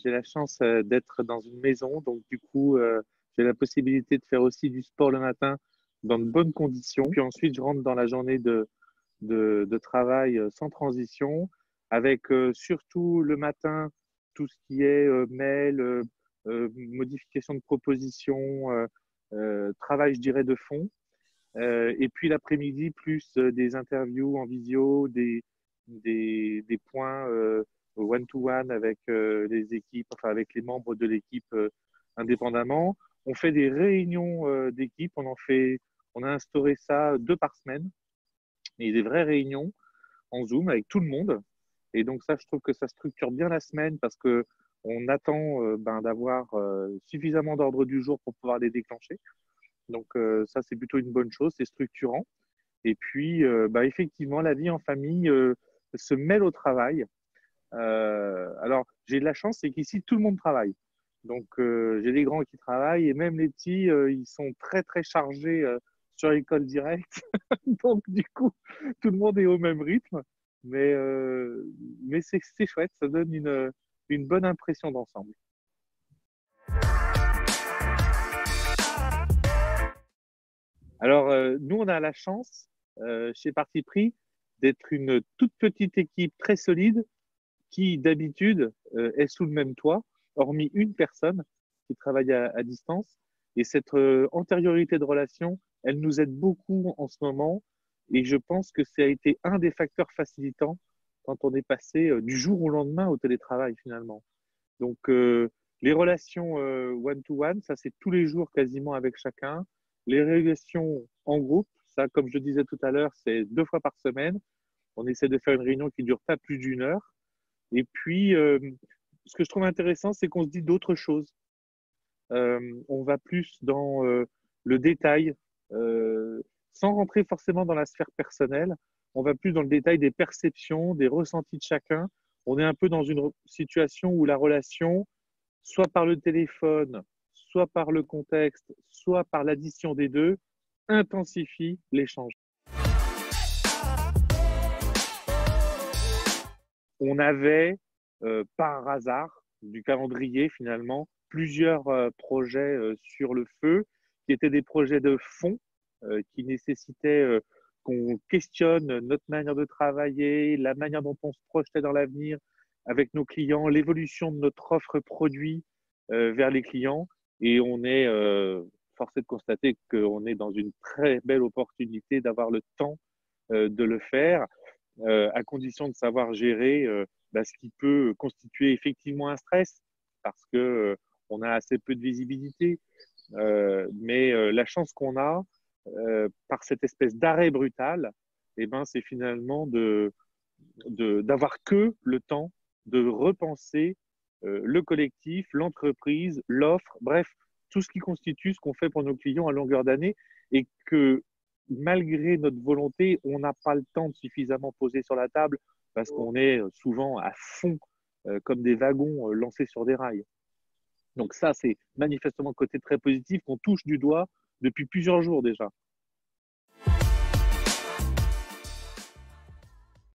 J'ai la chance d'être dans une maison, donc du coup, j'ai la possibilité de faire aussi du sport le matin dans de bonnes conditions. Puis ensuite, je rentre dans la journée de travail sans transition, avec surtout le matin tout ce qui est mail, modification de propositions, travail, je dirais, de fond. Et puis l'après-midi, plus des interviews en visio, des points one-to-one avec les équipes, enfin avec les membres de l'équipe indépendamment. On fait des réunions d'équipe, on a instauré ça 2 par semaine, et des vraies réunions en Zoom avec tout le monde. Et donc ça, je trouve que ça structure bien la semaine parce que on attend d'avoir suffisamment d'ordre du jour pour pouvoir les déclencher. Donc ça, c'est plutôt une bonne chose, c'est structurant. Et puis, effectivement, la vie en famille se mêle au travail. Alors, j'ai de la chance, c'est qu'ici, tout le monde travaille. Donc, j'ai des grands qui travaillent et même les petits, ils sont très, très chargés sur l'école directe. Donc, du coup, tout le monde est au même rythme. Mais, euh, mais c'est chouette, ça donne une bonne impression d'ensemble. Alors, nous, on a la chance, chez Parti Pris, d'être une toute petite équipe très solide qui, d'habitude, est sous le même toit, hormis une personne qui travaille à distance. Et cette antériorité de relation, elle nous aide beaucoup en ce moment. Et je pense que ça a été un des facteurs facilitants quand on est passé du jour au lendemain au télétravail, finalement. Donc, les relations one-to-one, ça c'est tous les jours quasiment avec chacun. Les relations en groupe, ça, comme je disais tout à l'heure, c'est 2 fois par semaine. On essaie de faire une réunion qui dure pas plus d'1 heure. Et puis, ce que je trouve intéressant, c'est qu'on se dit d'autres choses. On va plus dans le détail, euh, sans rentrer forcément dans la sphère personnelle. On va plus dans le détail des perceptions, des ressentis de chacun. On est un peu dans une situation où la relation, soit par le téléphone, soit par le contexte, soit par l'addition des deux, intensifie l'échange. On avait, par hasard, du calendrier finalement, plusieurs projets sur le feu, qui étaient des projets de fond, qui nécessitaient qu'on questionne notre manière de travailler, la manière dont on se projetait dans l'avenir avec nos clients, l'évolution de notre offre produit vers les clients. Et on est forcé de constater qu'on est dans une très belle opportunité d'avoir le temps de le faire, à condition de savoir gérer ce qui peut constituer effectivement un stress, parce que on a assez peu de visibilité. Mais la chance qu'on a, par cette espèce d'arrêt brutal, eh ben, c'est finalement d'avoir que le temps de repenser le collectif, l'entreprise, l'offre, bref, tout ce qui constitue ce qu'on fait pour nos clients à longueur d'année, et que malgré notre volonté, on n'a pas le temps de suffisamment poser sur la table parce qu'on est souvent à fond comme des wagons lancés sur des rails. Donc ça, c'est manifestement le côté très positif qu'on touche du doigt depuis plusieurs jours déjà.